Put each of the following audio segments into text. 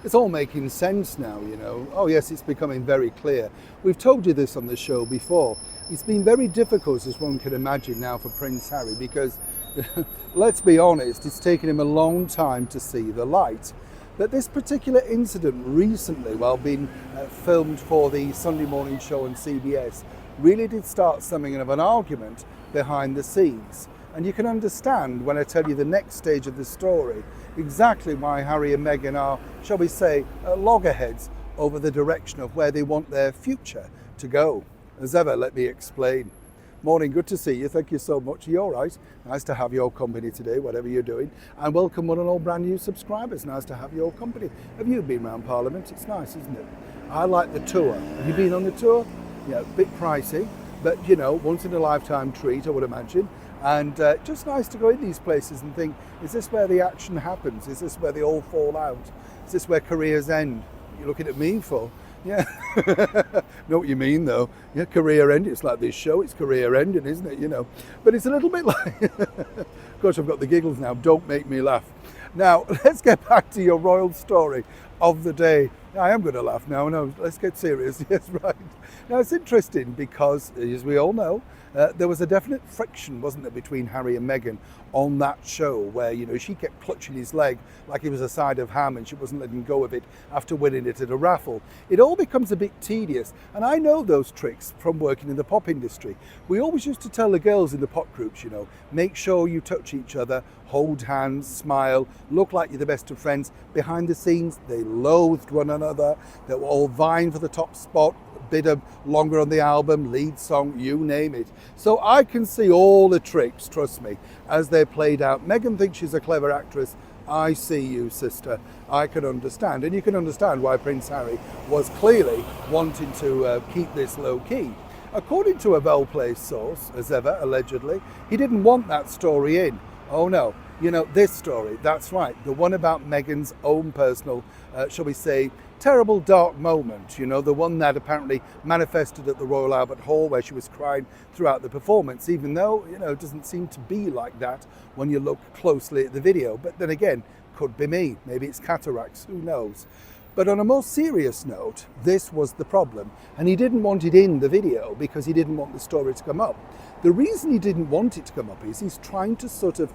It's all making sense now, you know. Oh yes, it's becoming very clear. We've told you this on the show before. It's been very difficult, as one can imagine now, for Prince Harry because, let's be honest, it's taken him a long time to see the light. But this particular incident recently, while being filmed for the Sunday morning show on CBS, really did start something of an argument behind the scenes. And you can understand when I tell you the next stage of the story exactly why Harry and Meghan are, shall we say, loggerheads over the direction of where they want their future to go. As ever, let me explain. Morning, good to see you. Thank you so much. Are you all right? Nice to have your company today, whatever you're doing. And welcome one and all brand new subscribers. Nice to have your company. Have you been around Parliament? It's nice, isn't it? I like the tour. Have you been on the tour? Yeah, a bit pricey, but you know, once in a lifetime treat, I would imagine. And just nice to go in these places and think, is this where the action happens? Is this where they all fall out? Is this where careers end? You're looking at me for? Yeah. Know what you mean though. Yeah, career end. It's like this show, it's career ending, isn't it? You know. But it's a little bit like, gosh, I've got the giggles now. Don't make me laugh. Now, let's get back to your royal story of the day. I am going to laugh now. No, let's get serious. Yes, right. Now, it's interesting because, as we all know, there was a definite friction, wasn't there, between Harry and Meghan on that show where, you know, she kept clutching his leg like he was a side of ham and she wasn't letting go of it after winning it at a raffle. It all becomes a bit tedious. And I know those tricks from working in the pop industry. We always used to tell the girls in the pop groups, you know, make sure you touch each other, hold hands, smile, look like you're the best of friends. Behind the scenes, they loathed one another. They were all vying for the top spot, bit of longer on the album, lead song, you name it. So I can see all the tricks, trust me, as they're played out. Meghan thinks she's a clever actress. I see you, sister. I can understand. And you can understand why Prince Harry was clearly wanting to keep this low key. According to a well-placed source, as ever, allegedly, he didn't want that story in. Oh no, you know, this story, that's right, the one about Meghan's own personal, shall we say, terrible dark moment, you know, the one that apparently manifested at the Royal Albert Hall where she was crying throughout the performance, even though, you know, it doesn't seem to be like that when you look closely at the video. But then again, could be me, maybe it's cataracts, who knows. But on a more serious note, this was the problem. And he didn't want it in the video because he didn't want the story to come up. The reason he didn't want it to come up is he's trying to sort of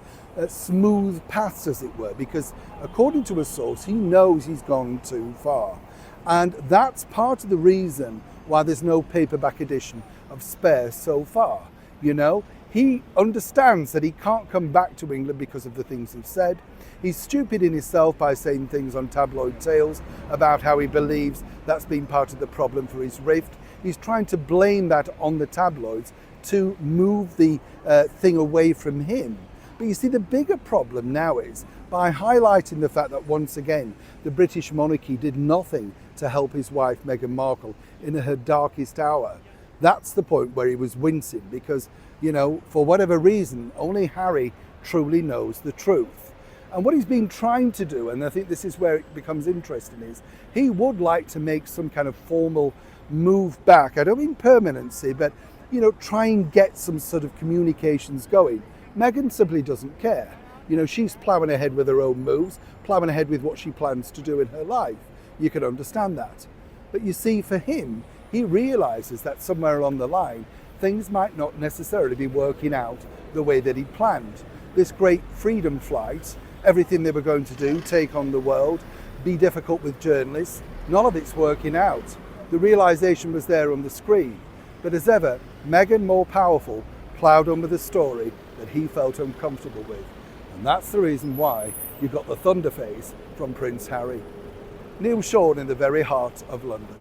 smooth paths, as it were, because according to a source, he knows he's gone too far. And that's part of the reason why there's no paperback edition of Spare so far. You know, he understands that he can't come back to England because of the things he's said. He's stupid in himself by saying things on tabloid tales about how he believes that's been part of the problem for his rift. He's trying to blame that on the tabloids to move the thing away from him. But you see, the bigger problem now is by highlighting the fact that once again, the British monarchy did nothing to help his wife, Meghan Markle, in her darkest hour. That's the point where he was wincing because, you know, for whatever reason, only Harry truly knows the truth. And what he's been trying to do, and I think this is where it becomes interesting, is he would like to make some kind of formal move back. I don't mean permanency, but, you know, try and get some sort of communications going. Meghan simply doesn't care. You know, she's ploughing ahead with her own moves, ploughing ahead with what she plans to do in her life. You can understand that. But you see, for him, he realizes that somewhere along the line, things might not necessarily be working out the way that he planned. This great freedom flight, everything they were going to do, take on the world, be difficult with journalists, none of it's working out. The realization was there on the screen. But as ever, Meghan, more powerful, ploughed on with a story that he felt uncomfortable with. And that's the reason why you got the thunder phase from Prince Harry. Neil Sean in the very heart of London.